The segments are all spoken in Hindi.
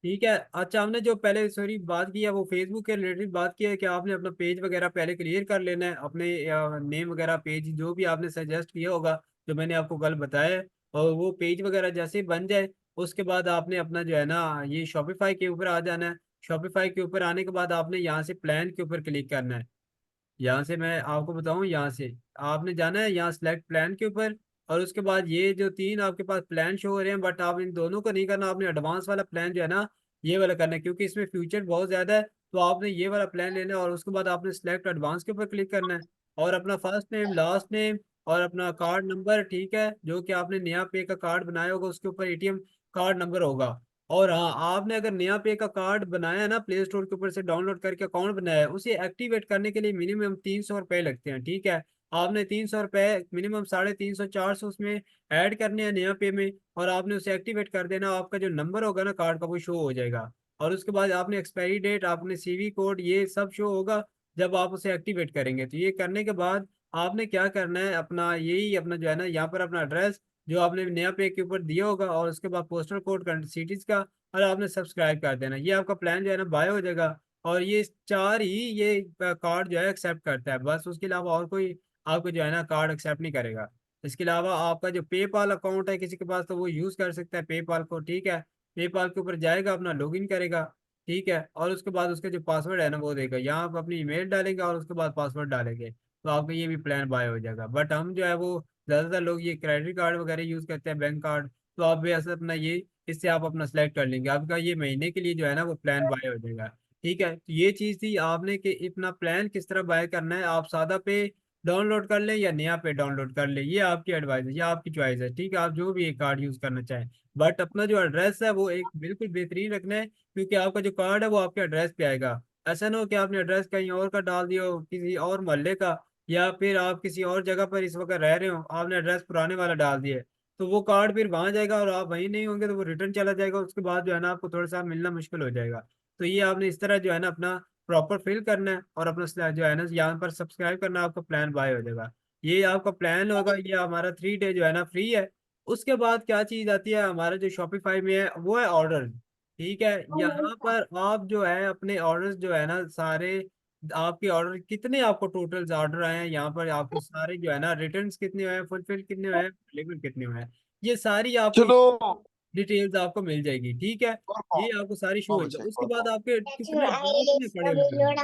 ठीक है। अच्छा, हमने जो पहले सॉरी बात की है वो फेसबुक के रिलेटेड बात की है कि आपने अपना पेज वगैरह पहले क्लियर कर लेना है, अपने नेम वगैरह पेज जो भी आपने सजेस्ट किया होगा, जो मैंने आपको कल बताया है। और वो पेज वगैरह जैसे ही बन जाए, उसके बाद आपने अपना जो है ना ये शॉपिफाई के ऊपर आ जाना है। शॉपिफाई के ऊपर आने के बाद आपने यहाँ से प्लान के ऊपर क्लिक करना है। यहाँ से मैं आपको बताऊँ, यहाँ से आपने जाना है यहाँ सेलेक्ट प्लान के ऊपर। और उसके बाद ये जो तीन आपके पास प्लान शो हो रहे हैं, बट आप इन दोनों को नहीं करना, आपने एडवांस वाला प्लान जो है ना ये वाला करना है, क्योंकि इसमें फ्यूचर बहुत ज़्यादा है। तो आपने ये वाला प्लान लेना है और उसके बाद आपने सेलेक्ट एडवांस के ऊपर क्लिक करना है। और अपना फर्स्ट नेम, लास्ट नेम और अपना कार्ड नंबर, ठीक है, जो कि आपने नया पे का कार्ड बनाया होगा उसके ऊपर एटीएम कार्ड नंबर होगा। और हाँ, आपने अगर नया पे का कार्ड बनाया है ना, प्ले स्टोर के ऊपर से डाउनलोड करके अकाउंट बनाया है, उसे एक्टिवेट करने के लिए मिनिमम 300 रुपये लगते हैं, ठीक है। आपने 300 रुपये मिनिमम 350 400 उसमें ऐड करने हैं नया पे में, और आपने उसे एक्टिवेट कर देना। आपका जो नंबर होगा ना कार्ड का वो शो हो जाएगा। और उसके बाद आपने एक्सपायरी डेट, आपने सीवी कोड, ये सब शो होगा जब आप उसे एक्टिवेट करेंगे। तो ये करने के बाद आपने क्या करना है, अपना यही अपना जो है ना यहाँ पर अपना एड्रेस जो आपने नया पे के ऊपर दिया होगा, और उसके बाद पोस्टल कोड सिटीज का, और आपने सब्सक्राइब कर देना। ये आपका प्लान जो है ना बाय हो जाएगा। और ये चार ही ये कार्ड जो है एक्सेप्ट करता है, बस उसके अलावा और कोई आपको जो है ना कार्ड एक्सेप्ट नहीं करेगा। इसके अलावा आपका जो पेपाल अकाउंट है किसी के पास, तो वो यूज़ कर सकता है पेपाल को, ठीक है। पेपाल के ऊपर जाएगा, अपना लॉगिन करेगा, ठीक है। और उसके बाद उसका जो पासवर्ड है ना वो देगा, यहाँ आप अपनी ईमेल डालेंगे और उसके बाद पासवर्ड डालेंगे, तो आपका ये भी प्लान बाय हो जाएगा। बट हम जो है वो ज़्यादातर लोग ये क्रेडिट कार्ड वगैरह यूज़ करते हैं, बैंक कार्ड। तो आप भी ऐसा अपना ये इससे आप अपना सेलेक्ट कर लेंगे, आपका ये महीने के लिए जो है ना वो प्लान बाय हो जाएगा। ठीक है, तो ये चीज़ थी आपने कि अपना प्लान किस तरह बाय करना है, आप सादा पे डाउनलोड कर लें या नया पे डाउनलोड कर लें, ये आपकी एडवाइस है, ये आपकी चॉइस है, ठीक है। आप जो भी एक कार्ड यूज़ करना चाहें, बट अपना जो एड्रेस है वो एक बिल्कुल बेहतरीन रखना है, क्योंकि आपका जो कार्ड है वो आपके एड्रेस पे आएगा। ऐसा ना हो कि आपने एड्रेस कहीं और का डाल दिया हो, किसी और मोहल्ले का, या फिर आप किसी और जगह पर इस वक्त रह रहे हो, आपने एड्रेस पुराने वाला डाल दिया है, तो वो कार्ड फिर वहाँ जाएगा और आप वहीं नहीं होंगे, तो वो रिटर्न चला जाएगा, उसके बाद जो है ना आपको थोड़ा सा मिलना मुश्किल हो जाएगा। तो ये आपने इस तरह जो है ना अपना प्रॉपर फिल करना है, और अपना जो है ना यहाँ पर सब्सक्राइब करना, आपका प्लान बाय हो जाएगा। ये आपका प्लान होगा, ये हमारा 3 डे जो है ना फ्री है। उसके बाद क्या चीज़ आती है हमारा जो शॉपिफाई में है, वो है ऑर्डर। ठीक है, यहाँ पर आप जो है अपने ऑर्डर्स जो है ना सारे, आपके ऑर्डर कितने आपको टोटल ऑर्डर आए हैं, यहाँ पर आपको सारे जो है ना रिटर्न्स कितने हुए हैं, फुलफिल कितने हुए हैं, डिलीवर कितने हुए हैं, ये सारी आपको चलो। डिटेल्स आपको मिल जाएगी, ठीक है। और ये आपको सारी शो हाँ होगा। बच्चे उसके और बाद आपके कितने ड्रॉप में पड़े हुए हैं,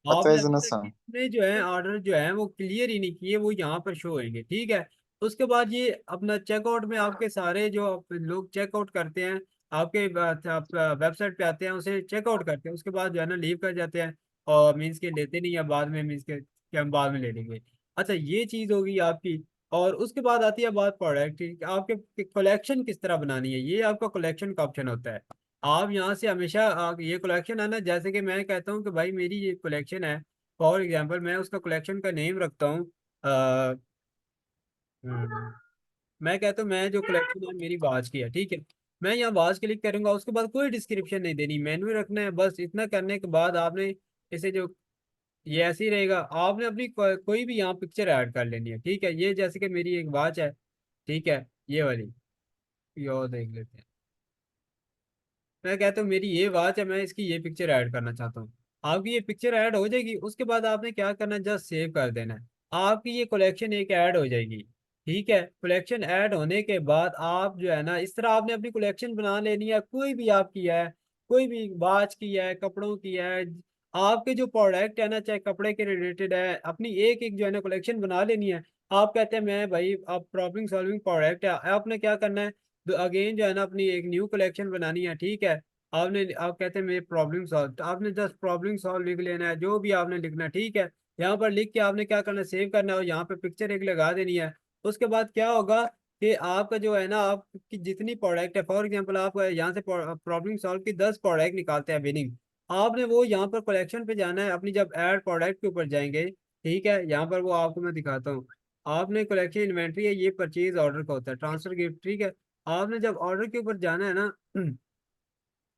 आपने अभी तक बताइए। कितने जो है ऑर्डर जो है वो क्लियर ही नहीं किए, वो यहाँ पर शो होंगे, ठीक है। उसके बाद ये अपना चेकआउट में आपके सारे जो लोग चेकआउट करते हैं, आपके वेबसाइट पे आते हैं, उसे चेकआउट करते हैं, उसके बाद जो है ना लीव कर जाते हैं, और मीन्स के लेते नहीं है बाद में, मीन्स के कि हम बाद में ले लेंगे। अच्छा, ये चीज़ होगी आपकी। और उसके बाद आती है बात प्रोडक्ट की, कि आपके कलेक्शन किस तरह बनानी है, ये आपका कलेक्शन का ऑप्शन होता है। आप यहाँ से हमेशा ये कलेक्शन है ना, जैसे कि मैं कहता हूँ कि भाई मेरी ये कलेक्शन है, फॉर एग्जांपल मैं उसका कलेक्शन का नेम रखता हूँ। अ, हम्म, मैं कहता हूँ मैं जो कलेक्शन है मेरी वाच की है, ठीक है। मैं यहाँ वाच क्लिक करूंगा, उसके बाद कोई डिस्क्रिप्शन नहीं देनी, मेन्यू रखना है, बस इतना करने के बाद आपने इसे जो ये ऐसे ही रहेगा, आपने अपनी कोई भी यहाँ पिक्चर ऐड कर लेनी है, ठीक है। ये जैसे कि मेरी एक वॉच है, ठीक है, ये वाली, ये और देख लेते हैं। मैं कहता हूँ मेरी ये वॉच है, मैं इसकी ये पिक्चर ऐड करना चाहता हूँ। आपकी ये पिक्चर ऐड हो जाएगी, उसके बाद आपने क्या करना है, जस्ट सेव कर देना है। आपकी ये कलेक्शन एक ऐड हो जाएगी, ठीक है। कलेक्शन ऐड होने के बाद आप जो है ना इस तरह आपने अपनी कलेक्शन बना लेनी है, कोई भी आपकी है, कोई भी वॉच की है, कपड़ों की है, आपके जो प्रोडक्ट है ना, चाहे कपड़े के रिलेटेड है, अपनी एक एक जो है ना कलेक्शन बना लेनी है। आप कहते हैं मैं भाई अब प्रॉब्लम सॉल्विंग प्रोडक्ट है, आपने क्या करना है, तो अगेन जो है ना अपनी एक न्यू कलेक्शन बनानी है, ठीक है। आपने आप कहते हैं मेरे प्रॉब्लम सॉल्व, तो आपने जस्ट प्रॉब्लम सॉल्व लिख लेना है, जो भी आपने लिखना है, ठीक है। यहाँ पर लिख के आपने क्या करना है, सेव करना है, और यहाँ पे पिक्चर एक लगा देनी है। उसके बाद क्या होगा कि आपका जो है ना आपकी जितनी प्रोडक्ट है, फॉर एग्जांपल आप यहाँ से प्रॉब्लम सॉल्व की 10 प्रोडक्ट निकालते हैं विनिंग, आपने वो यहाँ पर कलेक्शन पे जाना है, अपनी जब ऐड प्रोडक्ट के ऊपर जाएंगे, ठीक है। यहाँ पर वो आपको मैं दिखाता हूँ, आपने कलेक्शन इन्वेंट्री है, ये परचेज ऑर्डर का होता है, ट्रांसफर गिफ्ट, ठीक है। आपने जब ऑर्डर के ऊपर जाना है ना,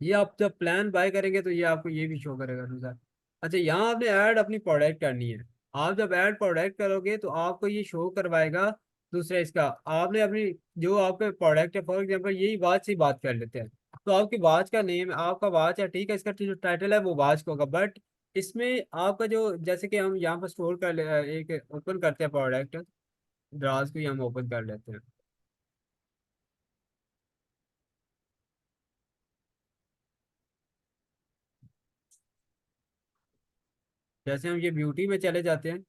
ये आप जब प्लान बाय करेंगे तो ये आपको ये भी शो करेगा अनुसार। अच्छा, यहाँ आपने ऐड अपनी प्रोडक्ट करनी है। आप जब ऐड प्रोडक्ट करोगे तो आपको ये शो करवाएगा दूसरा इसका, आपने अपनी जो आपके प्रोडक्ट है, फॉर एग्जांपल यही बात से बात कर लेते हैं। तो आपकी वॉच का नेम आपका वॉच है, ठीक है, इसका जो टाइटल है वो वॉच का होगा। बट इसमें आपका जो, जैसे कि हम यहाँ पर स्टोर कर ले, एक ओपन करते हैं प्रोडक्ट, द्राज को ही हम ओपन कर लेते हैं। जैसे हम ये ब्यूटी में चले जाते हैं।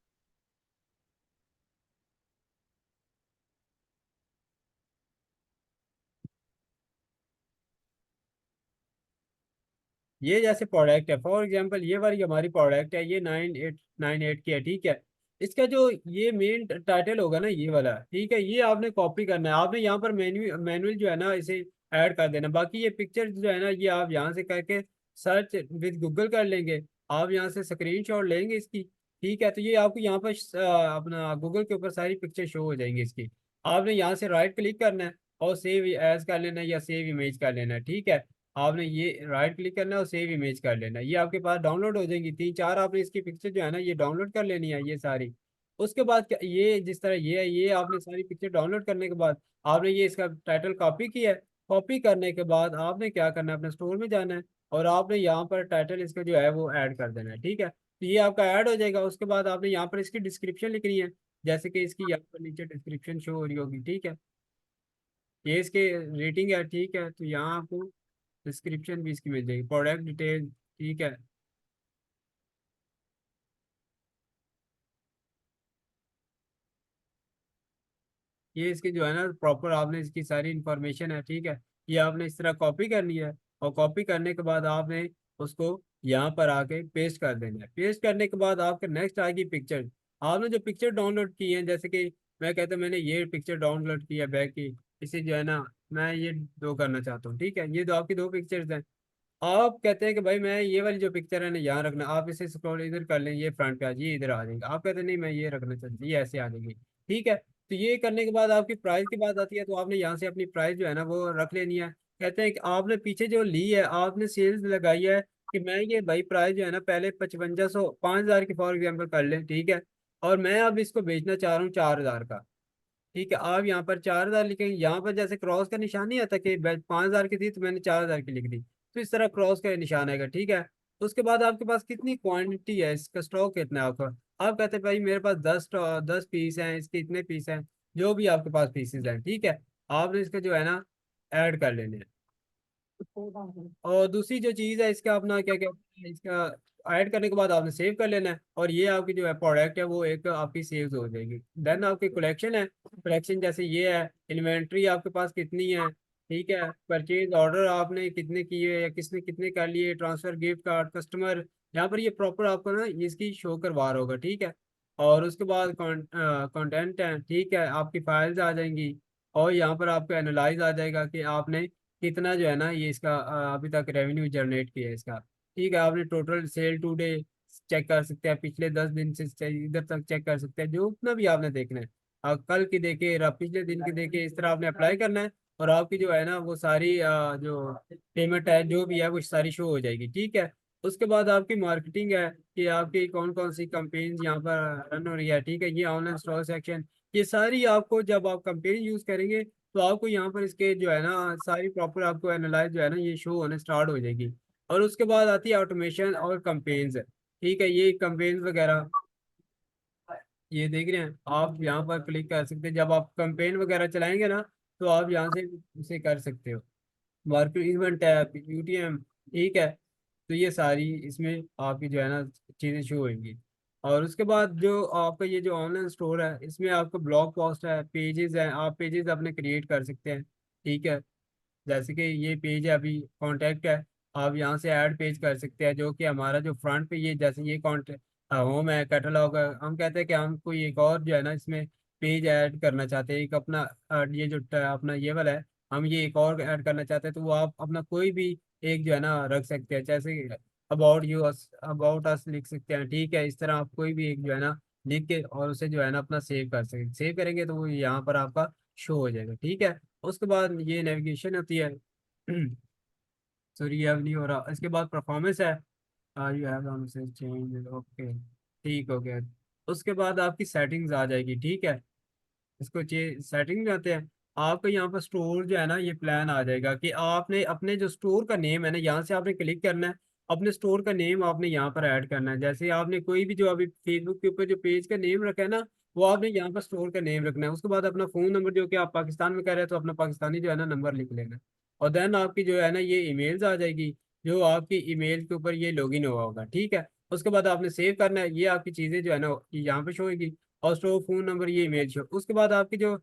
ये जैसे प्रोडक्ट है, फॉर एग्जांपल ये वाली हमारी प्रोडक्ट है, ये 9898 की है, ठीक है। इसका जो ये मेन टाइटल होगा ना, ये वाला, ठीक है, ये आपने कॉपी करना है। आपने यहाँ पर मैनुअल जो है ना इसे ऐड कर देना। बाकी ये पिक्चर जो है ना, ये आप यहाँ से करके सर्च विद गूगल कर लेंगे। आप यहाँ से स्क्रीनशॉट लेंगे इसकी, ठीक है। तो ये आपको यहाँ पर अपना गूगल के ऊपर सारी पिक्चर शो हो जाएंगी इसकी। आपने यहाँ से राइट क्लिक करना है और सेव एज कर लेना है या सेव इमेज कर लेना है, ठीक है। आपने ये राइट क्लिक करना है और सेव इमेज कर लेना है, ये आपके पास डाउनलोड हो जाएंगी। तीन चार आपने इसकी पिक्चर जो है ना ये डाउनलोड कर लेनी है, ये सारी। उसके बाद ये जिस तरह ये है, ये आपने सारी पिक्चर डाउनलोड करने के बाद आपने ये इसका टाइटल कॉपी किया है। कॉपी करने के बाद आपने क्या करना है, अपने स्टोर में जाना है और आपने यहाँ पर टाइटल इसका जो है वो ऐड कर देना है, ठीक है। तो ये आपका ऐड हो जाएगा। उसके बाद आपने यहाँ पर इसकी डिस्क्रिप्शन लिखनी है, जैसे कि इसकी यहाँ पर नीचे डिस्क्रिप्शन शो हो रही होगी, ठीक है। ये इसके रेटिंग है, ठीक है। तो यहाँ आपको डिस्क्रिप्शन भी इसकी मिल जाएगी, प्रोडक्ट डिटेल, ठीक है। ये इसकी जो है ना प्रॉपर आपने इसकी सारी इंफॉर्मेशन है, ठीक है। ये आपने इस तरह कॉपी करनी है और कॉपी करने के बाद आपने उसको यहाँ पर आके पेस्ट कर देना है। पेस्ट करने के बाद आपके नेक्स्ट आएगी पिक्चर। आपने जो पिक्चर डाउनलोड की है, जैसे कि मैं कहता हूँ मैंने ये पिक्चर डाउनलोड की है बैग की, इसे जो है ना मैं ये दो करना चाहता हूँ, ठीक है। ये दो आपकी दो पिक्चर्स हैं। आप कहते हैं कि भाई मैं ये वाली जो पिक्चर है ना यहाँ रखना, आप इसे स्क्रॉल इधर कर लें, ये फ्रंट पे आ जाइए, इधर आ जाएंगे। आप कहते हैं नहीं मैं ये रखना चाहती हूँ, ये ऐसे आ जाएगी, ठीक है। तो ये करने के बाद आपकी प्राइस की बात आती है, तो आपने यहाँ से अपनी प्राइस जो है ना वो रख लेनी है। कहते हैं कि आपने पीछे जो ली है, आपने सेल्स लगाई है कि मैं ये भाई प्राइस जो है ना पहले 5500 5000 की फॉर एग्जाम्पल कर लें, ठीक है। और मैं अब इसको बेचना चाह रहा हूँ 4000 का, ठीक है। आप यहाँ पर 4000 लिखेंगे, यहाँ पर जैसे क्रॉस का निशान नहीं आता कि 5000 की थी तो मैंने 4000 की लिख दी, तो इस तरह क्रॉस का निशान आएगा, ठीक है। उसके बाद आपके पास कितनी क्वांटिटी है, इसका स्टॉक कितना है आपका। आप कहते हैं भाई मेरे पास 10 पीस हैं, इसके इतने पीस हैं, जो भी आपके पास पीसेस हैं, ठीक है। आपने इसका जो है ना ऐड कर लेने हैं। और दूसरी जो चीज़ है इसका अपना क्या कहते हैं, इसका ऐड करने के बाद आपने सेव कर लेना है और ये आपकी जो है प्रोडक्ट है वो एक आपकी सेव हो जाएगी। देन आपकी कलेक्शन है, कलेक्शन जैसे ये है, इन्वेंट्री आपके पास कितनी है, ठीक है। परचेज ऑर्डर आपने कितने किए या किसने कितने कर लिए, ट्रांसफर, गिफ्ट कार्ड, कस्टमर, यहाँ पर ये प्रॉपर आपको ना इसकी शो करवा रहा होगा, ठीक है। और उसके बाद कंटेंट है, ठीक है, आपकी फाइल्स आ जाएंगी। और यहाँ पर आपको एनालाइज आ जाएगा कि आपने कितना जो है ना ये इसका अभी तक रेवेन्यू जनरेट किया है इसका, ठीक है। आपने total sale today check कर सकते हैं, पिछले 10 दिन से इधर तक चेक कर सकते हैं, जो उतना भी आपने देखना है। कल की देखे या पिछले दिन की देखे, इस तरह आपने अप्लाई करना है। और आपकी जो है ना वो सारी जो पेमेंट है जो भी है वो सारी शो हो जाएगी, ठीक है। उसके बाद आपकी मार्केटिंग है कि आपकी कौन कौन सी कंपेन यहाँ पर रन हो रही है, ठीक है। ये ऑनलाइन स्टॉक सेक्शन, ये सारी आपको जब आप कंपेन यूज करेंगे तो आपको यहाँ पर इसके जो है ना सारी प्रॉपर आपको एनालाइज जो है ना ये शो होने स्टार्ट हो जाएगी। और उसके बाद आती है ऑटोमेशन और कंपेन्स, ठीक है। ये कंपेन्स वगैरह ये देख रहे हैं, आप यहाँ पर क्लिक कर सकते हैं। जब आप कंपेन वगैरह चलाएंगे ना तो आप यहाँ से इसे कर सकते हो। मार्केट इवेंट है, यूटीएम, ठीक है। तो ये सारी इसमें आपकी जो है ना चीज़ें शो होंगी। और उसके बाद जो आपका ये जो ऑनलाइन स्टोर है इसमें आपका ब्लॉग पोस्ट है, पेजेस हैं, आप पेजेस अपने क्रिएट कर सकते हैं, ठीक है। जैसे कि ये पेज है अभी कॉन्टैक्ट है, आप यहाँ से ऐड पेज कर सकते हैं, जो कि हमारा जो फ्रंट पे ये जैसे ये कॉन्टैक्ट होम है, कैटलॉग है, हम कहते हैं कि हम कोई एक और जो है ना इसमें पेज ऐड करना चाहते हैं, एक अपना ये जो अपना ये वाला है, हम ये एक और ऐड करना चाहते हैं, तो वो आप अपना कोई भी एक जो है ना रख सकते हैं, जैसे अबाउट यू, अबाउट अस लिख सकते हैं, ठीक है। इस तरह आप कोई भी एक जो है ना लिख के और उसे जो है ना अपना सेव कर सकते, सेव करेंगे तो वो यहाँ पर आपका शो हो जाएगा, ठीक है। उसके बाद ये नेविगेशन होती है सॉरी ये अब नहीं हो रहा। इसके बाद परफॉर्मेंस है, यू हैव चेंज, ओके, ठीक हो गया। उसके बाद आपकी सेटिंग्स आ जाएगी, ठीक है। इसको सेटिंग में आते हैं। आपका यहाँ पर स्टोर जो है ना ये प्लान आ जाएगा कि आपने अपने जो स्टोर का नेम है ना यहाँ से आपने क्लिक करना है। अपने स्टोर का नेम आपने यहाँ पर ऐड करना है। जैसे आपने कोई भी जो अभी फेसबुक के ऊपर जो पेज का नेम रखा है ना, वो आपने यहाँ पर स्टोर का नेम रखना है। उसके बाद अपना फोन नंबर, जो कि आप पाकिस्तान में कर रहे हैं तो अपना पाकिस्तानी जो है ना नंबर लिख लेना है। और देन आपकी जो है ना ये ईमेल्स आ जाएगी, जो आपकी ईमेल के ऊपर ये लॉगिन हुआ होगा, ठीक है। उसके बाद आपने सेव करना है, ये आपकी चीज़ें जो है ना ये यहाँ पे शो होगी। और स्टोर फोन नंबर, ये ईमेल शो। उसके बाद आपकी जो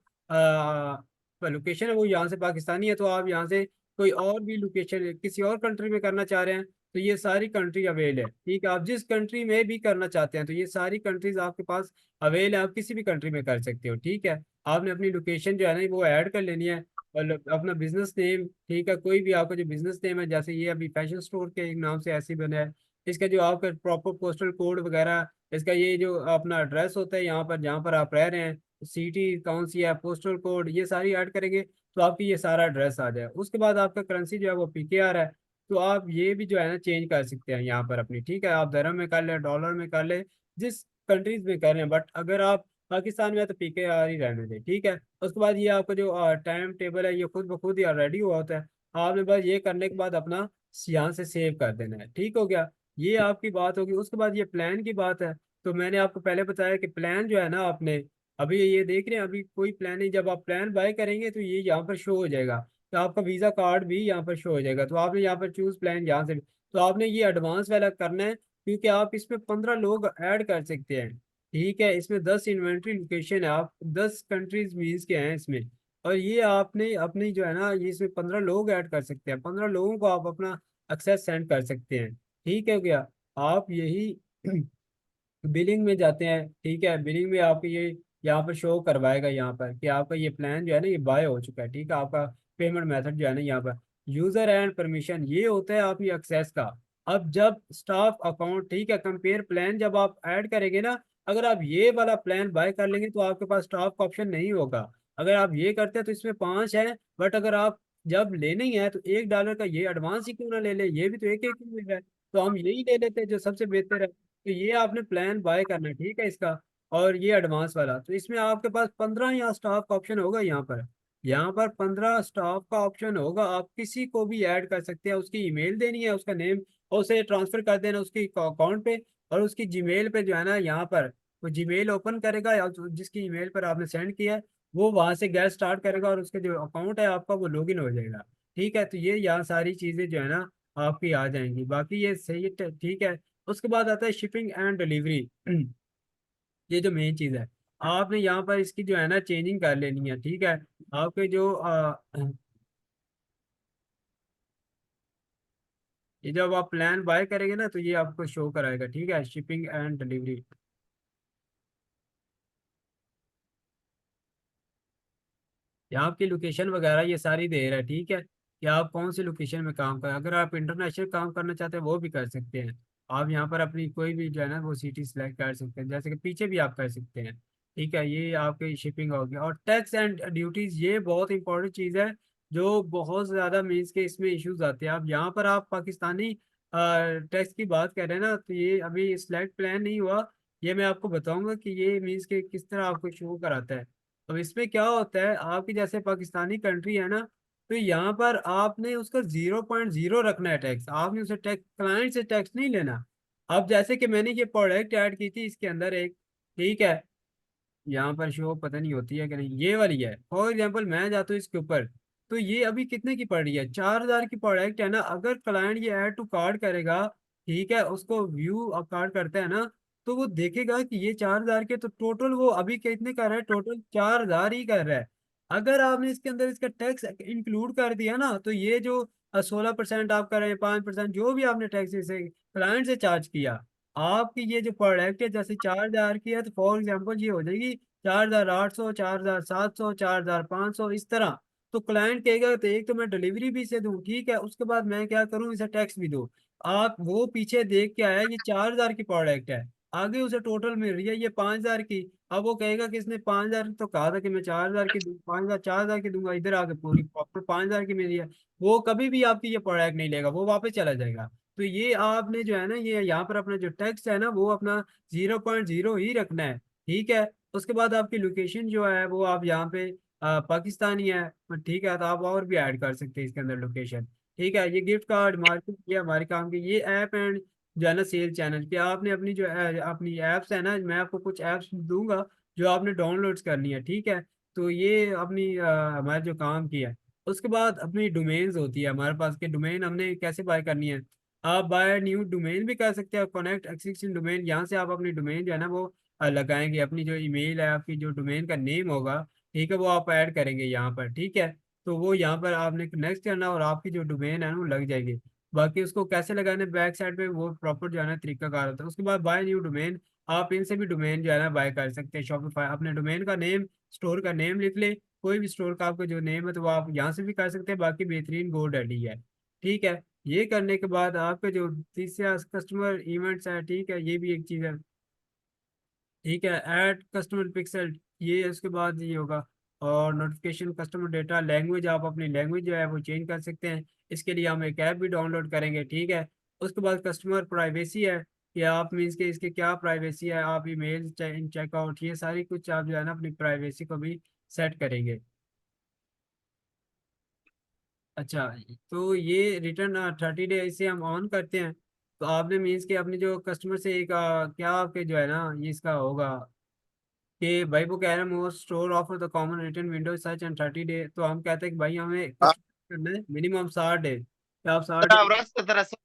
लोकेशन है वो यहाँ से पाकिस्तानी है, तो आप यहाँ से कोई और भी लोकेशन किसी और कंट्री में करना चाह रहे हैं तो ये सारी कंट्री अवेल है, ठीक है। आप जिस कंट्री में भी करना चाहते हैं तो ये सारी कंट्रीज आपके पास अवेल है, आप किसी भी कंट्री में कर सकते हो, ठीक है। आपने अपनी लोकेशन जो है ना वो ऐड कर लेनी है। और अपना बिजनेस नेम, ठीक है, कोई भी आपका जो बिजनेस नेम है, जैसे ये अभी फैशन स्टोर के एक नाम से ऐसे ही बना है। इसका जो आपका प्रॉपर पोस्टल कोड वगैरह, इसका ये जो अपना एड्रेस होता है यहाँ पर जहाँ पर आप रह रहे हैं, सिटी कौन सी है, पोस्टल कोड, ये सारी ऐड करेंगे तो आपकी ये सारा एड्रेस आ जाए। उसके बाद आपका करेंसी जो है वो PKR है, तो आप ये भी जो है ना चेंज कर सकते हैं यहाँ पर अपनी, ठीक है। आप दरम में कर ले, डॉलर में कर ले, जिस कंट्रीज में कर रहे हैं, बट अगर आप पाकिस्तान में है तो PKR ही रहने दें, ठीक है। उसके बाद ये आपका जो टाइम टेबल है ये खुद ब खुद ही रेडी हुआ होता है। आपने बस ये करने के बाद अपना यहाँ से सेव कर देना है, ठीक हो गया। ये आपकी बात होगी। उसके बाद ये प्लान की बात है। तो मैंने आपको पहले बताया कि प्लान जो है ना आपने अभी ये देख रहे हैं, अभी कोई प्लान नहीं, जब आप प्लान बाय करेंगे तो ये यहाँ पर शो हो जाएगा। तो आपका वीज़ा कार्ड भी यहाँ पर शो हो जाएगा। तो आपने यहाँ पर चूज प्लान यहाँ से तो आपने ये एडवांस वाला करना है, क्योंकि आप इसमें 15 लोग ऐड कर सकते हैं, ठीक है। इसमें 10 इन्वेंट्री लोकेशन है, आप 10 कंट्रीज मीन्स के हैं इसमें। और ये आपने अपनी जो है ना ये इसमें 15 लोग ऐड कर सकते हैं, 15 लोगों को आप अपना एक्सेस सेंड कर सकते हैं, ठीक है क्या। आप यही बिलिंग में जाते हैं, ठीक है। बिलिंग में आपको ये यहाँ पर शो करवाएगा यहाँ पर कि आपका ये प्लान जो है ना ये बाय हो चुका है, ठीक है। आपका पेमेंट मेथड जो है ना यहाँ पर यूजर एंड परमिशन ये होता है आपकी एक्सेस का। अब जब स्टाफ अकाउंट, ठीक है, कंपेयर प्लान जब आप ऐड करेंगे ना, अगर आप ये वाला प्लान बाय कर लेंगे तो आपके पास स्टाफ का ऑप्शन नहीं होगा। अगर आप ये करते हैं तो इसमें 5 है, बट अगर आप जब लेने ही है तो $1 का ये एडवांस ही क्यों ना ले ले, ये भी तो एक एक में है। तो हम यही ले लेते हैं जो सबसे बेहतर है। तो ये आपने प्लान बाय करना है, ठीक है इसका। और ये एडवांस वाला, तो इसमें आपके पास 15 या स्टाफ का ऑप्शन होगा यहाँ पर 15 स्टाफ का ऑप्शन होगा। आप किसी को भी ऐड कर सकते हैं, उसकी ईमेल देनी है, उसका नेम, और उसे ट्रांसफर कर देना उसकी अकाउंट पे। और उसकी जीमेल पे जो है ना यहाँ पर वो जीमेल ओपन करेगा, या जिसकी ईमेल पर आपने सेंड किया है वो वहां से गैस स्टार्ट करेगा और उसके जो अकाउंट है आपका वो लॉगिन हो जाएगा, ठीक है। तो ये यहाँ सारी चीजें जो है ना आपकी आ जाएंगी, बाकी ये सही है, ठीक है। उसके बाद आता है शिपिंग एंड डिलीवरी। ये जो मेन चीज़ है, आपने यहाँ पर इसकी जो है ना चेंजिंग कर लेनी है, ठीक है। आपके जो ये जब आप प्लान बाय करेंगे ना तो ये आपको शो कराएगा, ठीक है, शिपिंग एंड डिलीवरी। यहाँ आपकी लोकेशन वगैरह ये सारी दे रहा है, ठीक है, कि आप कौन सी लोकेशन में काम करें। अगर आप इंटरनेशनल काम करना चाहते हैं वो भी कर सकते हैं। आप यहाँ पर अपनी कोई भी जो है ना वो सिटी सिलेक्ट कर सकते हैं, जैसे कि पीछे भी आप कर सकते हैं, ठीक है। ये आपकी शिपिंग होगी। और टैक्स एंड ड्यूटीज ये बहुत इंपॉर्टेंट चीज़ है, जो बहुत ज़्यादा मीन्स के इसमें इश्यूज आते हैं। अब यहाँ पर आप पाकिस्तानी टैक्स की बात कर रहे हैं ना, तो ये अभी सिलेक्ट प्लान नहीं हुआ। ये मैं आपको बताऊंगा कि ये मीन्स के किस तरह आपको शो कराता है। अब इसमें क्या होता है, आपकी जैसे पाकिस्तानी कंट्री है ना, तो यहाँ पर आपने उसका 0.0 रखना है टैक्स। आपने उसे टैक्स क्लाइंट से टैक्स नहीं लेना। अब जैसे कि मैंने ये प्रोडक्ट ऐड की थी इसके अंदर एक, ठीक है, यहाँ पर शो पता नहीं होती है कि नहीं, ये वाली है फॉर एग्जाम्पल, मैं जाता हूँ इसके ऊपर, तो ये अभी कितने की पड़ रही है, 4,000 की प्रोडक्ट है ना। अगर क्लाइंट ये ऐड टू कार्ड करेगा, ठीक है, उसको व्यू कार्ड करता है ना, तो वो देखेगा कि ये 4,000 के, तो टोटल वो अभी कितने कर रहा है, टोटल 4,000 ही कर रहा है। अगर आपने इसके अंदर इसका टैक्स इंक्लूड कर दिया ना, तो ये जो 16% आप कर रहे हैं, 5% जो भी आपने टैक्स से क्लाइंट से चार्ज किया, आपकी ये जो प्रोडक्ट है जैसे 4,000 की है, तो फॉर एग्जाम्पल ये हो जाएगी 4,800, 4,700, 4,500 इस तरह। तो क्लाइंट कहेगा तो एक तो मैं डिलीवरी भी से दूं, ठीक है, उसके बाद मैं क्या करूं, इसे टैक्स भी दूं। आप वो पीछे देख के आया ये 4,000 की प्रोडक्ट है, आगे उसे टोटल मिल रही है ये 5,000 की। अब वो कहेगा कि इसने 5,000 तो कहा था कि मैं 4,000 की दूं, 5,000 4,000 की दूंगा, इधर आके पूरी प्रॉपर 5,000 की मिली है। वो कभी भी आपकी ये प्रोडक्ट नहीं लेगा, वो वापस चला जाएगा। तो ये आपने जो है ना ये यहाँ पर अपना जो टैक्स है ना वो अपना 0.0 ही रखना है, ठीक है। उसके बाद आपकी लोकेशन जो है वो आप यहाँ पे पाकिस्तानी है, ठीक है, तो आप और भी ऐड कर सकते हैं इसके अंदर लोकेशन। ठीक है, ये गिफ्ट कार्ड मार्केट ये हमारे काम की ये ऐप एंड जो है ना सेल चैनल कि आपने अपनी जो अपनी ऐप्स है ना, मैं आपको कुछ ऐप्स दूंगा जो आपने डाउनलोड्स करनी है। ठीक है, तो ये अपनी हमारे जो काम की है। उसके बाद अपनी डोमेन्स होती है हमारे पास के डोमेन हमने कैसे बाय करनी है। आप बाय न्यू डोमेन भी कर सकते हैं, कनेक्ट एक्सिस्टिंग डोमेन, यहाँ से आप अपनी डोमेन जो है ना वो लगाएंगे, अपनी जो ईमेल है आपकी जो डोमेन का नेम होगा, ठीक है, वो आप ऐड करेंगे यहाँ पर। ठीक है, तो वो यहाँ पर आपने नेक्स्ट करना और आपकी जो डोमेन है ना वो लग जाएगी। बाकी उसको कैसे लगाने बैक साइड पे वो प्रॉपर जो है ना तरीकाकार होता है। उसके बाद बाय न्यू डोमेन, आप इनसे भी डोमेन जो है ना बाय कर सकते हैं। शॉपिफाई अपने डोमेन का नेम, स्टोर का नेम लिख ले, कोई भी स्टोर का आपका जो नेम है तो वो आप यहाँ से भी कर सकते हैं। बाकी बेहतरीन GoDaddy है। ठीक है, ये करने के बाद आपका जो तीसरा कस्टमर इवेंट्स है, ठीक है, ये भी एक चीज़ है। ठीक है, ऐड कस्टमर पिक्सल, ये उसके बाद ये होगा। और नोटिफिकेशन कस्टमर डेटा लैंग्वेज, आप अपनी लैंग्वेज जो है वो चेंज कर सकते हैं। इसके लिए हम एक ऐप भी डाउनलोड करेंगे। ठीक है, उसके बाद कस्टमर प्राइवेसी है कि आप मीन्स के इसके क्या प्राइवेसी है, आप ईमेल चेकआउट ये सारी कुछ आप जो है ना अपनी प्राइवेसी को भी सेट करेंगे। अच्छा, तो ये रिटर्न 30 डेज से हम ऑन करते हैं। तो आपने मीन्स के अपने जो कस्टमर से एक क्या आपके जो है ना ये इसका होगा कि भाई वो कह रहे हैं most store offer the common return window such and 30 day, तो हम कहते हैं कि भाई हमें हाँ, कुछ करना है मिनिमम 60 डे, तो आप 60 डे, रामराज की तरह से।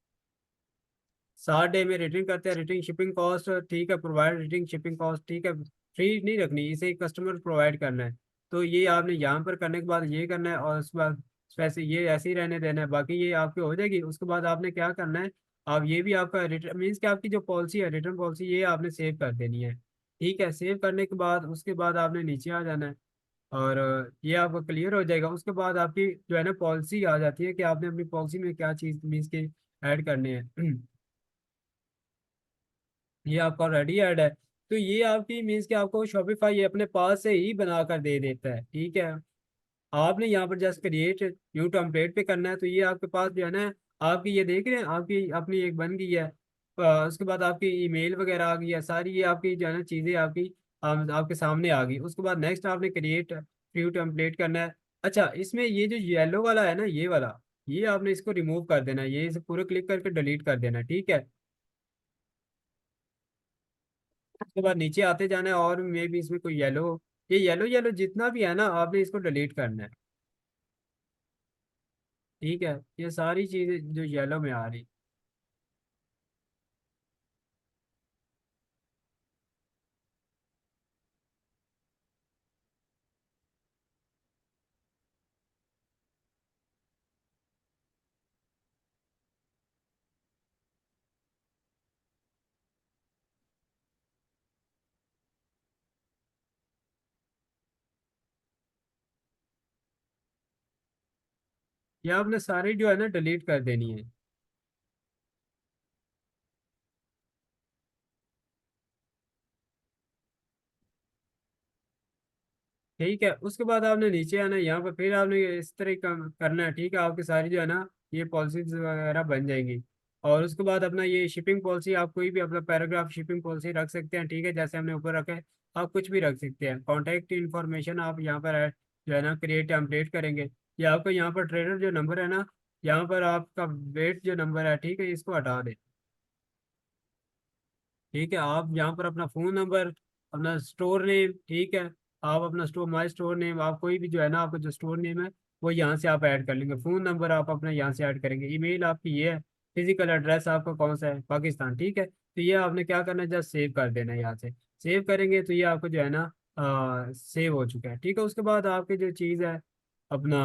60 डे में रिटर्न करते हैं। रिटर्न शिपिंग कॉस्ट, ठीक है, प्रोवाइड रिटर्न शिपिंग कॉस्ट, ठीक है, फ्री नहीं रखनी, इसे कस्टमर प्रोवाइड करना है। तो ये आपने यहाँ पर करने के बाद ये करना है और उसके बाद वैसे ये ऐसे ही रहने देना है, बाकी ये आपकी हो जाएगी। उसके बाद आपने क्या करना है, आप ये भी आपका रिटर्न मीन्स कि आपकी जो पॉलिसी है रिटर्न पॉलिसी ये आपने सेव कर देनी है। ठीक है, सेव करने के बाद उसके बाद आपने नीचे आ जाना है और ये आपका क्लियर हो जाएगा। उसके बाद आपकी जो है ना पॉलिसी आ जाती है कि आपने अपनी पॉलिसी में क्या चीज़ मीन्स के ऐड करने हैं। ये आपका ऑलरेडी ऐड है, तो ये आपकी मीन्स कि आपको शॉपिफाई ये अपने पास से ही बना कर दे देता है। ठीक है, आपने यहाँ पर जस्ट क्रिएट न्यू टेम्पलेट पे करना है, तो ये आपके पास जो है ना आपकी ये देख रहे हैं आपकी अपनी एक बन गई है। उसके बाद आपकी ईमेल वगैरह आ गई है सारी, ये आपकी जो है ना चीज़ें आपकी आपके सामने आ गई। उसके बाद नेक्स्ट आपने क्रिएट न्यू टेम्पलेट करना है। अच्छा, इसमें ये जो येलो वाला है ना ये वाला, ये आपने इसको रिमूव कर देना है, ये इसे पूरे क्लिक करके डिलीट कर देना है। ठीक है, उसके बाद नीचे आते जाना है और मे भी इसमें कोई येलो, ये येलो येलो जितना भी है ना आपने इसको डिलीट करना है। ठीक है, ये सारी चीजें जो येलो में आ रही, ये आपने सारी जो है ना डिलीट कर देनी है। ठीक है, उसके बाद आपने नीचे आना है, यहाँ पर फिर आपने इस तरह का करना है। ठीक है, आपकी सारी जो है ना ये पॉलिसीज वगैरह बन जाएंगी। और उसके बाद अपना ये शिपिंग पॉलिसी, आप कोई भी अपना पैराग्राफ शिपिंग पॉलिसी रख सकते हैं। ठीक है, जैसे हमने ऊपर रखा है, आप कुछ भी रख सकते हैं। कॉन्टैक्ट इन्फॉर्मेशन आप यहाँ पर जो है ना क्रिएट टेम्पलेट करेंगे। या आपको यहाँ पर ट्रेडर जो नंबर है ना, यहाँ पर आपका वेट जो नंबर है, ठीक है, इसको हटा दें। ठीक है, आप यहाँ पर अपना फ़ोन नंबर, अपना स्टोर नेम, ठीक है, आप अपना स्टोर माई स्टोर नेम, आप कोई भी जो है ना आपका जो स्टोर नेम है वो यहाँ से आप ऐड कर लेंगे। फ़ोन नंबर आप अपना यहाँ से ऐड करेंगे। ईमेल आपकी ये है। फिजिकल एड्रेस आपका कौन सा है, पाकिस्तान। ठीक है, तो ये आपने क्या करना है, जस्ट सेव कर देना है। यहाँ से सेव करेंगे तो ये आपको जो है ना सेव हो चुका है। ठीक है, उसके बाद आपकी जो चीज़ है अपना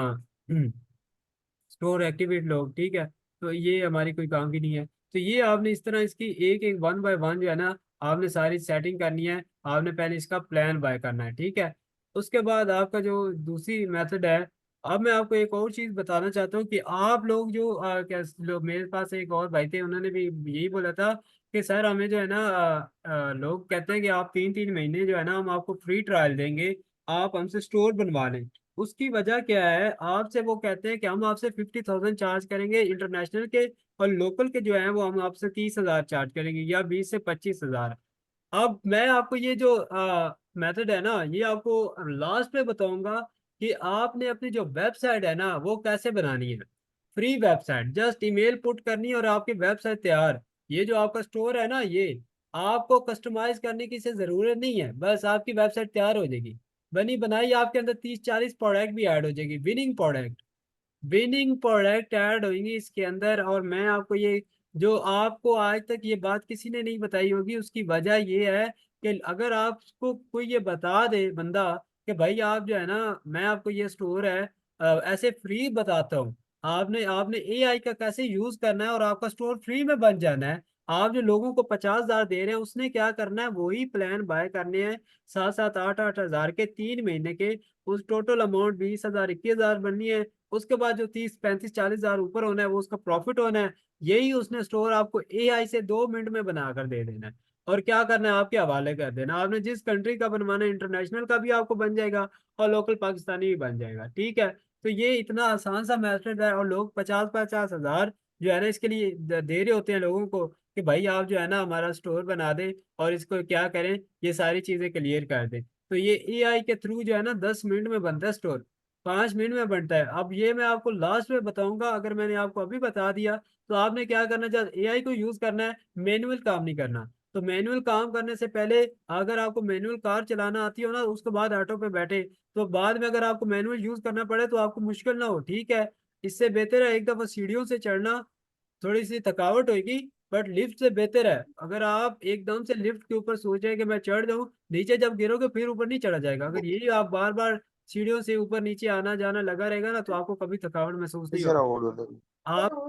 स्टोर एक्टिवेट लोग, ठीक है, तो ये हमारी कोई काम की नहीं है। तो ये आपने इस तरह इसकी एक एक वन बाय वन जो है ना आपने सारी सेटिंग करनी है। आपने पहले इसका प्लान बाय करना है। ठीक है, उसके बाद आपका जो दूसरी मेथड है, अब मैं आपको एक और चीज़ बताना चाहता हूँ कि आप लोग जो क्या लोग, मेरे पास एक और भाई थे, उन्होंने भी यही बोला था कि सर हमें जो है ना लोग कहते हैं कि आप 3 3 महीने जो है ना हम आपको फ्री ट्रायल देंगे, आप हमसे स्टोर बनवा लें। उसकी वजह क्या है, आपसे वो कहते हैं कि हम आपसे 50,000 चार्ज करेंगे इंटरनेशनल के, और लोकल के जो है वो हम आपसे 30,000 चार्ज करेंगे या 20 से 25,000। अब मैं आपको ये जो मेथड है ना ये आपको लास्ट में बताऊंगा कि आपने अपनी जो वेबसाइट है ना वो कैसे बनानी है। Free website, just email put करनी है और आपकी वेबसाइट तैयार। ये जो आपका स्टोर है ना, ये आपको कस्टमाइज करने की से जरूरत नहीं है, बस आपकी वेबसाइट तैयार हो जाएगी। बनी बनाई आपके अंदर 30-40 प्रोडक्ट भी ऐड हो जाएगी, winning product. Winning product add होंगी इसके अंदर। और मैं आपको ये, जो आपको आज तक ये बात किसी ने नहीं बताई होगी, उसकी वजह ये है कि अगर आपको कोई ये बता दे बंदा कि भाई आप जो है ना, मैं आपको ये स्टोर है ऐसे फ्री बताता हूँ, आपने आपने एआई का कैसे यूज करना है और आपका स्टोर फ्री में बन जाना है। आप जो लोगों को 50,000 दे रहे हैं, उसने क्या करना है, वही प्लान बाय करने हैं 7-7 8-8 हजार के 3 महीने के। उस टोटल अमाउंट 20,000 21,000 बननी है। उसके बाद जो 30 35 40 हजार ऊपर होना है वो उसका प्रॉफिट होना है। यही उसने स्टोर आपको एआई से 2 मिनट में बनाकर दे देना है। और क्या करना है, आपके हवाले कर देना। आपने जिस कंट्री का बनवाना है, इंटरनेशनल का भी आपको बन जाएगा और लोकल पाकिस्तानी भी बन जाएगा, ठीक है। तो ये इतना आसान सा मेथड है, और लोग 50-50 हजार जो है ना इसके लिए दे रहे होते हैं लोगों को कि भाई आप जो है ना हमारा स्टोर बना दें और इसको क्या करें, ये सारी चीजें क्लियर कर दें। तो ये एआई के थ्रू जो है ना 10 मिनट में बनता है स्टोर, 5 मिनट में बनता है। अब ये मैं आपको लास्ट में बताऊंगा, अगर मैंने आपको अभी बता दिया तो आपने क्या करना, जब एआई को यूज करना है, मैनुअल काम नहीं करना। तो मैनुअल काम करने से पहले, अगर आपको मैनुअल कार चलाना आती हो ना, उसके बाद ऑटो पे बैठे, तो बाद में अगर आपको मैनुअल यूज करना पड़े तो आपको मुश्किल ना हो, ठीक है। इससे बेहतर है एक दफा सीढ़ियों से चढ़ना, थोड़ी सी थकावट होगी, बट लिफ्ट से बेहतर है। अगर आप एकदम से लिफ्ट के ऊपर सोचे कि मैं चढ़ जाऊं, नीचे जब गिरोगे फिर ऊपर नहीं चढ़ा जाएगा। अगर यही आप बार बार सीढ़ियों से ऊपर नीचे आना जाना लगा रहेगा ना, तो आपको कभी थकावट महसूस नहीं किसी ना होगी। बोलो तो। आप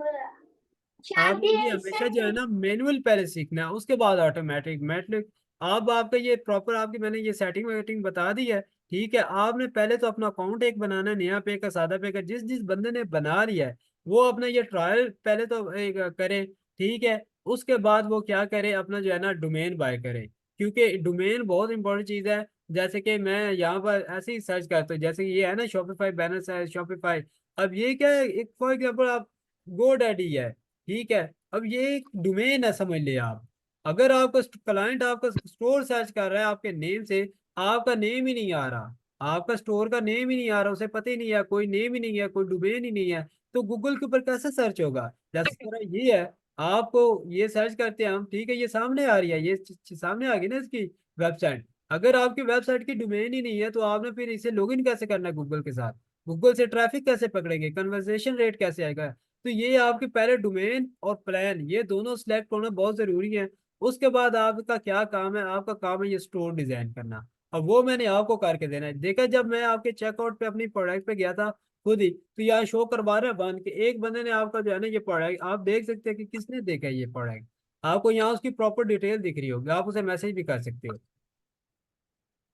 आपने ये हमेशा जो है ना मैनुअल पहले सीखना है, उसके बाद ऑटोमेटिक मैट्रिक। अब आपका ये प्रॉपर, आपकी मैंने ये सेटिंग वेटिंग बता दी है, ठीक है। आपने पहले तो अपना अकाउंट एक बनाना है, नया पे का सादा पे का, जिस जिस बंदे ने बना लिया है वो अपना ये ट्रायल पहले तो एक करे, ठीक है। उसके बाद वो क्या करे, अपना जो है ना डोमेन बाय करे, क्योंकि डोमेन बहुत इंपॉर्टेंट चीज है। जैसे कि मैं यहाँ पर ऐसे ही सर्च करता हूँ, जैसे कि ये है ना शॉपिफाई बैनर है, शॉपिफाई। अब ये क्या है, एक फॉर एग्जाम्पल आप गोडैडी है, ठीक है। अब ये एक डोमेन है, समझ लिया आप। अगर आपका क्लाइंट आपका स्टोर सर्च कर रहा है आपके नेम से, आपका नेम ही नहीं आ रहा, आपका स्टोर का नेम ही नहीं आ रहा, उसे पता ही नहीं है, कोई नेम ही नहीं है, कोई डोमेन ही नहीं है, तो गूगल के ऊपर कैसे सर्च होगा। जैसे तरह ये है, आपको ये सर्च करते हैं हम, ठीक है, ये सामने आ रही है, ये सामने आ गई ना इसकी वेबसाइट। अगर आपकी वेबसाइट की डोमेन ही नहीं है तो आपने फिर इसे लॉगिन कैसे करना है गूगल के साथ, गूगल से ट्रैफिक कैसे पकड़ेंगे, कन्वर्सेशन रेट कैसे आएगा। तो ये आपके पहले डोमेन और प्लान, ये दोनों सिलेक्ट होना बहुत जरूरी है। उसके बाद आपका क्या काम है, आपका काम है ये स्टोर डिजाइन करना। अब वो मैंने आपको करके देना है। देखा, जब मैं आपके चेकआउट पे अपनी प्रोडक्ट पे गया था खुद ही, तो यहाँ शो करवा रहा है बन के, एक बंदे ने आपका जो है ना ये प्रोडक्ट, आप देख सकते हैं कि किसने देखा है ये प्रोडक्ट। आपको यहाँ उसकी प्रॉपर डिटेल दिख रही होगी, आप उसे मैसेज भी कर सकते हो।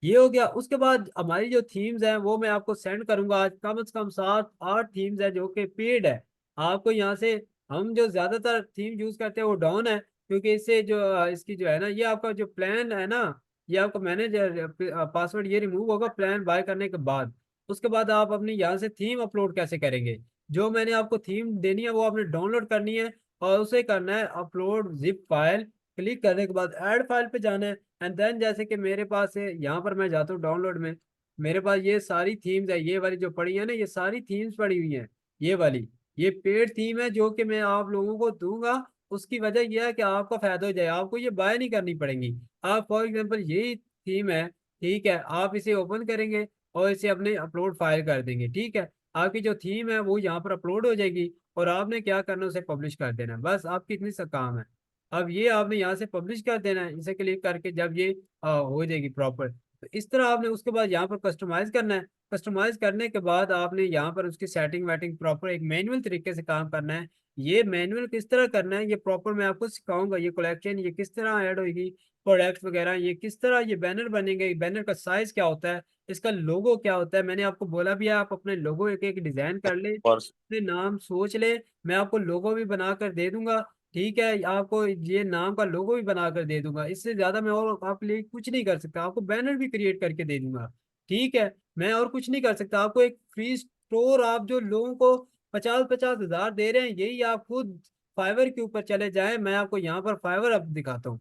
ये हो गया। उसके बाद हमारी जो थीम्स हैं वो मैं आपको सेंड करूंगा आज, कम से कम 7-8 थीम्स है जो कि पेड है। आपको यहाँ से, हम जो ज्यादातर थीम यूज करते हैं वो डाउन है, क्योंकि इससे जो इसकी जो है ना, ये आपका जो प्लान है ना, ये आपका मैनेजर पासवर्ड ये रिमूव होगा प्लान बाय करने के बाद। उसके बाद आप अपनी यहाँ से थीम अपलोड कैसे करेंगे, जो मैंने आपको थीम देनी है वो आपने डाउनलोड करनी है, और उसे करना है अपलोड जिप फाइल। क्लिक करने के बाद ऐड फाइल पे जाना है। एंड देन जैसे कि मेरे पास है, यहाँ पर मैं जाता हूँ डाउनलोड में, मेरे पास ये सारी थीम्स है, ये वाली जो पड़ी है ना, ये सारी थीम्स पड़ी हुई हैं। ये वाली, ये पेड थीम है जो कि मैं आप लोगों को दूंगा। उसकी वजह यह है कि आपका फायदा हो जाए, आपको ये बाय नहीं करनी पड़ेंगी। आप फॉर एग्जांपल यही थीम है, ठीक है, आप इसे ओपन करेंगे और इसे अपने अपलोड फाइल कर देंगे, ठीक है। आपकी जो थीम है वो यहाँ पर अपलोड हो जाएगी, और आपने क्या करना है, उसे पब्लिश कर देना है, बस आपकी इतनी सा काम है। अब ये आपने यहाँ से पब्लिश कर देना है, इसे क्लिक करके, जब ये हो जाएगी प्रॉपर, तो इस तरह आपने उसके बाद यहाँ पर कस्टमाइज करना है। कस्टमाइज करने के बाद आपने यहाँ पर उसकी सेटिंग वेटिंग प्रॉपर एक मैनुअल तरीके से काम करना है। ये मैनुअल किस तरह करना है ये प्रॉपर मैं आपको सिखाऊंगा। ये कलेक्शन ये किस तरह ऐड होगी, प्रोडक्ट्स वगैरह ये किस तरह, ये बैनर बनेंगे, बैनर का साइज क्या होता है, इसका लोगो क्या होता है। मैंने आपको बोला भी है आप अपने लोगो एक एक डिजाइन कर ले, और अपने नाम सोच ले, मैं आपको लोगो भी बना कर दे दूंगा, ठीक है। आपको ये नाम का लोगो भी बना कर दे दूंगा, इससे ज्यादा मैं और आपके लिए कुछ नहीं कर सकता। आपको बैनर भी क्रिएट करके दे दूंगा, ठीक है। मैं और कुछ नहीं कर सकता। आपको एक फ्री स्टोर, आप जो लोगों को 50-50 हजार दे रहे हैं, यही आप खुद फाइवर के ऊपर चले जाएं। मैं आपको यहाँ पर फाइवर अब दिखाता हूँ,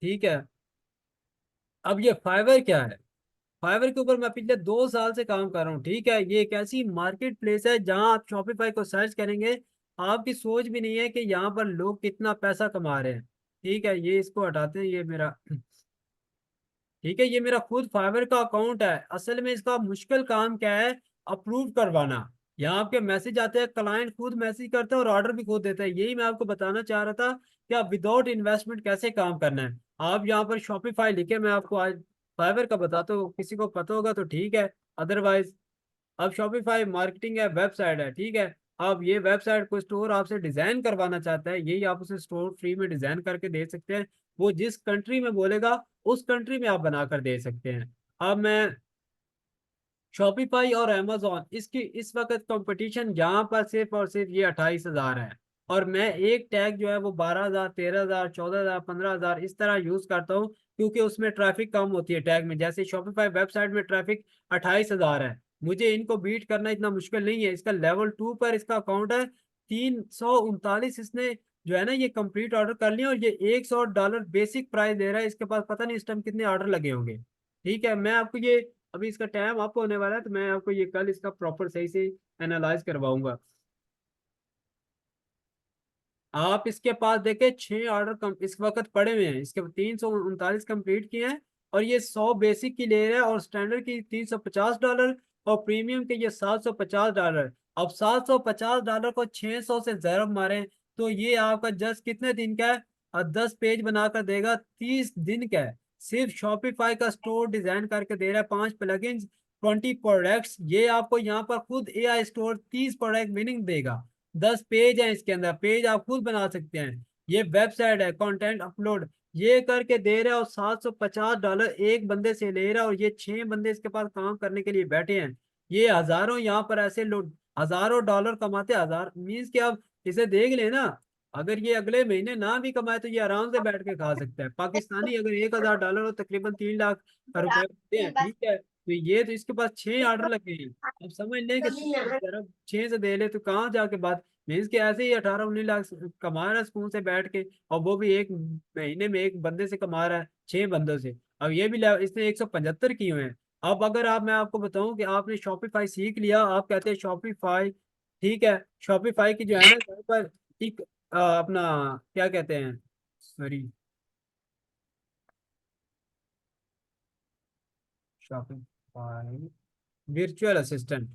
ठीक है। अब ये फाइवर क्या है, फाइवर के ऊपर मैं पिछले 2 साल से काम कर रहा हूँ, ठीक है। ये एक ऐसी मार्केट प्लेस है जहाँ आप शॉपिफाई को सर्च करेंगे, आपकी सोच भी नहीं है कि यहाँ पर लोग कितना पैसा कमा रहे हैं। ठीक है, ये इसको हटाते हैं, ये मेरा ठीक है, ये मेरा खुद फाइवर का अकाउंट है। असल में इसका मुश्किल काम क्या है, अप्रूव करवाना। यहाँ आपके मैसेज आते हैं, क्लाइंट खुद मैसेज करता है और ऑर्डर भी खुद देता है। यही मैं आपको बताना चाह रहा था कि आप विदाउट इन्वेस्टमेंट कैसे काम करना है। आप यहाँ पर शॉपिफाई लिखे, मैं आपको आज फाइवर का बताता हूँ, किसी को पता होगा तो ठीक है, अदरवाइज। अब शॉपिफाई मार्केटिंग है, वेबसाइट है, ठीक है। अब ये वेबसाइट को स्टोर आपसे डिजाइन करवाना चाहता है, यही आप उसे स्टोर फ्री में डिजाइन करके दे सकते हैं। वो जिस कंट्री में बोलेगा उस कंट्री में आप बनाकर दे सकते हैं। अब मैं शॉपिफाई और अमेजोन, इसकी इस वक्त कंपटीशन यहाँ पर सिर्फ और सिर्फ ये 28,000 है। और मैं एक टैग जो है वो 12,000, 13,000, 14,000, 15,000 इस तरह यूज करता हूँ, क्योंकि उसमें ट्रैफिक कम होती है टैग में। जैसे शॉपिफाई वेबसाइट में ट्रैफिक 28,000 है, मुझे इनको बीट करना इतना मुश्किल नहीं है। इसका लेवल 2 पर इसका अकाउंट है 339, इसने जो है ना ये कंप्लीट ऑर्डर कर लिया, और ये $100 बेसिक प्राइस दे रहा है। इसके पास पता नहीं इस टाइम कितने ऑर्डर लगे होंगे। ठीक है, मैं आपको ये, अभी इसका टाइम आपको होने वाला है, तो मैं आपको ये कल इसका प्रॉपर सही से एनालाइज करवाऊंगा। आप इसके पास देखे 6 ऑर्डर कम इस वक्त पड़े हुए हैं, इसके 339 कंप्लीट किए हैं। और ये 100 बेसिक की ले रहा है, और स्टैंडर्ड की $350, और प्रीमियम के ये $750। अब $750 को 600 से ज़रब मारे तो ये आपका जस्ट कितने दिन का है, और 10 पेज बनाकर देगा, 30 दिन का है। सिर्फ शॉपिफाई का स्टोर डिजाइन करके दे रहा है, 5 प्लगइन्स, 20 प्रोडक्ट्स। ये आपको यहाँ पर खुद AI स्टोर 30 प्रोडक्ट मीनिंग देगा। 10 पेज है इसके अंदर, पेज आप खुद बना सकते हैं। ये वेबसाइट है, कंटेंट अपलोड ये करके दे रहा है, और $750 एक बंदे से ले रहा है, और ये 6 बंदे इसके पास काम करने के लिए बैठे हैं। ये हजारों यहाँ पर ऐसे लोग हजारों डॉलर कमाते, हजार मीन्स कि आप इसे देख लेना। अगर ये अगले महीने ना भी कमाए तो ये आराम से बैठ के खा सकता है। पाकिस्तानी अगर $1,000 हो, तकरीबन 3 लाख रुपए होते हैं, ठीक है। तो ये तो इसके पास 6 ऑर्डर लगे हैं। अब समझ लें कि 6 से दे ले तो कहाँ जाके बात। मीन्स के ऐसे ही 18-19 लाख कमा रहा है स्कूल से बैठ के, और वो भी एक महीने में एक बंदे से कमा रहा है, 6 बंदों से। अब ये भी इसने 175 किए हुए हैं। अब अगर आप, मैं आपको बताऊं कि आपने शॉपिफाई सीख लिया, आप कहते हैं शॉपिफाई, ठीक है। शॉपिफाई की जो है ना यहाँ पर एक अपना क्या कहते हैं, सॉरी, शॉपिफाई वर्चुअल असिस्टेंट।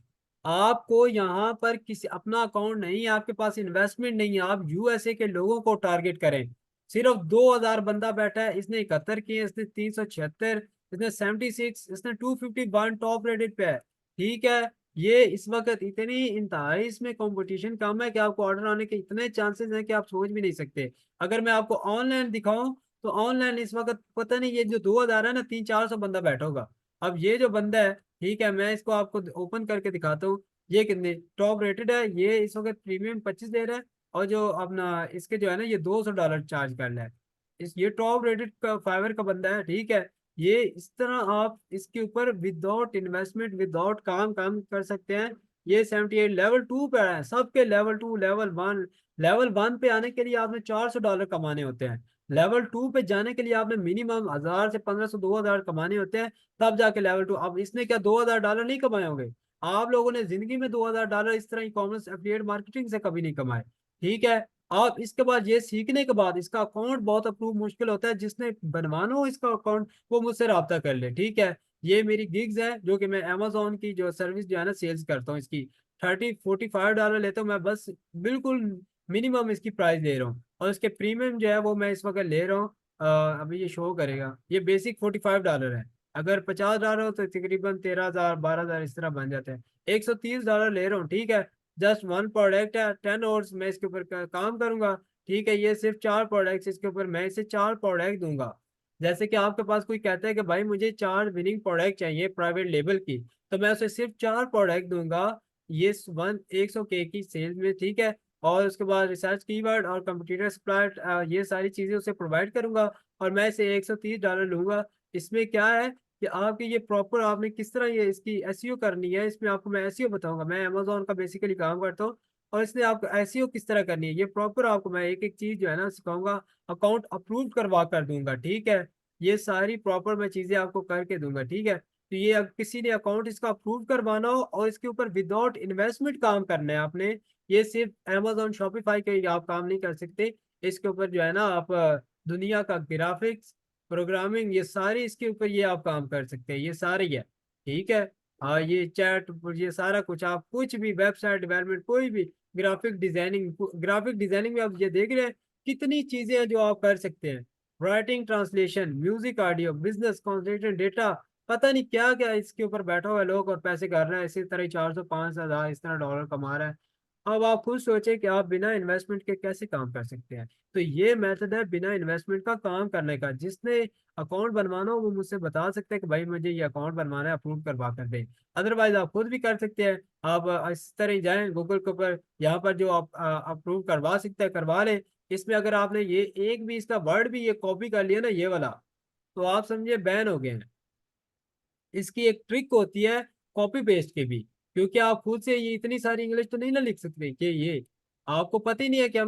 आपको यहाँ पर किसी अपना अकाउंट नहीं है, आपके पास इन्वेस्टमेंट नहीं है, आप यूएसए के लोगों को टारगेट करें। सिर्फ 2,000 बंदा बैठा है, इसने 71 किए, इसने 376, इसने 76, इसने 251 टॉप रेटेड पे है। ठीक है, ये इस वक्त इतनी इंतहाई इसमें कंपटीशन कम है कि आपको ऑर्डर आने के इतने चांसेस हैं कि आप सोच भी नहीं सकते। अगर मैं आपको ऑनलाइन दिखाऊं तो ऑनलाइन इस वक्त पता नहीं, ये जो 2,000 है ना, 300-400 बंदा बैठा होगा। अब ये जो बंदा है, ठीक है, मैं इसको आपको ओपन करके दिखाता हूँ। ये कितने टॉप रेटेड है, ये इस वक्त प्रीमियम 25 दे रहा है, और जो अपना इसके जो है ना ये $200 चार्ज कर रहा है। ये टॉप रेटेड का फाइवर का बंदा है, ठीक है। ये इस तरह आप इसके ऊपर विदाउट इन्वेस्टमेंट, विदाउट काम काम कर सकते हैं। ये 78 लेवल 2 पे है, सबके लेवल 2, लेवल 1। लेवल 1 पे आने के लिए आपने $400 कमाने होते हैं। लेवल 2 पे जाने के लिए आपने मिनिमम 1,000 से 1,500, 2,000 कमाने होते हैं, तब जाके लेवल 2। अब इसने क्या $2,000 नहीं कमाए होंगे? आप लोगों ने जिंदगी में $2,000 इस तरह ई कॉमर्स एफिलिएट मार्केटिंग से कभी नहीं कमाए, ठीक है। आप इसके बाद ये सीखने के बाद इसका अकाउंट बहुत अप्रूव मुश्किल होता है, जिसने बनवाना हो इसका अकाउंट वो मुझसे रब्ता कर ले, ठीक है। ये मेरी गिग्स है जो कि मैं अमेजोन की जो सर्विस जो है ना सेल्स करता हूँ, इसकी 30-45 डॉलर लेता हूँ मैं बस, बिल्कुल मिनिमम इसकी प्राइस ले रहा हूँ। और इसके प्रीमियम जो है वो मैं इस वक्त ले रहा हूँ, अभी ये शो करेगा, ये बेसिक $45 है। अगर $50 हो तो तकरीबन 13,000 12,000 इस तरह बन जाते हैं। $130 ले रहा हूँ, ठीक है। जस्ट वन प्रोडक्ट है, 10 आवर्स मैं इसके ऊपर काम करूंगा, ठीक है। ये सिर्फ 4 प्रोडक्ट्स, इसके ऊपर मैं इसे 4 प्रोडक्ट दूंगा। जैसे कि आपके पास कोई कहता है कि भाई मुझे 4 विनिंग प्रोडक्ट चाहिए प्राइवेट लेबल की, तो मैं उसे सिर्फ 4 प्रोडक्ट दूंगा। ये 100K की सेल में, ठीक है। और उसके बाद रिसर्च कीवर्ड और कंप्यूटर सप्लाई, ये सारी चीजें उसे प्रोवाइड करूंगा, और मैं इसे $130 लूंगा। इसमें क्या है कि आपके ये प्रॉपर आपने किस तरह ये इसकी एसईओ करनी है, इसमें आपको मैं एसईओ बताऊंगा। मैं अमेजोन का बेसिकली काम करता हूँ, और इसलिए आपको एसईओ किस तरह करनी है ये प्रॉपर आपको मैं एक एक चीज जो है ना सिखाऊंगा। अकाउंट अप्रूव करवा कर दूंगा, ठीक है। ये सारी प्रॉपर मैं चीजें आपको करके दूंगा, ठीक है। तो ये अब किसी ने अकाउंट इसका अप्रूव करवाना हो और इसके ऊपर विदाउट इन्वेस्टमेंट काम करना है आपने, ये सिर्फ अमेजोन शॉपिफाई के आप काम नहीं कर सकते। इसके ऊपर जो है ना आप दुनिया का ग्राफिक्स, प्रोग्रामिंग, ये सारी इसके ऊपर ये आप काम कर सकते हैं, ये सारे ही है। ठीक है। हाँ, ये चैट, ये सारा कुछ, आप कुछ भी वेबसाइट डेवलपमेंट, कोई भी ग्राफिक डिजाइनिंग में आप ये देख रहे हैं कितनी चीजें हैं जो आप कर सकते हैं। Writing, translation, music, audio, business, consultant, data, पता नहीं क्या क्या इसके ऊपर बैठा हुआ है लोग और पैसे कर रहे हैं इसी तरह, 400 500 हज़ार इस तरह डॉलर कमा रहा है। अब आप खुद सोचें कि आप बिना इन्वेस्टमेंट के कैसे काम कर सकते हैं। तो ये मेथड है बिना इन्वेस्टमेंट का काम करने का। जिसने अकाउंट बनवाना हो वो मुझसे बता सकते हैं कि भाई मुझे ये अकाउंट बनवाना है, अप्रूव करवा कर दे। अदरवाइज आप खुद भी कर सकते हैं। आप इस तरह ही जाएं गूगल के ऊपर, यहाँ पर जो आप अप्रूव करवा सकते हैं करवा लें। इसमें अगर आपने ये एक भी इसका वर्ड भी ये कॉपी कर लिया ना ये वाला, तो आप समझिए बैन हो गए हैं। इसकी एक ट्रिक होती है कॉपी पेस्ट की भी, क्योंकि आप खुद से ये इतनी सारी इंग्लिश तो नहीं ना लिख सकते कि ये आपको पता ही नहीं है कि हमने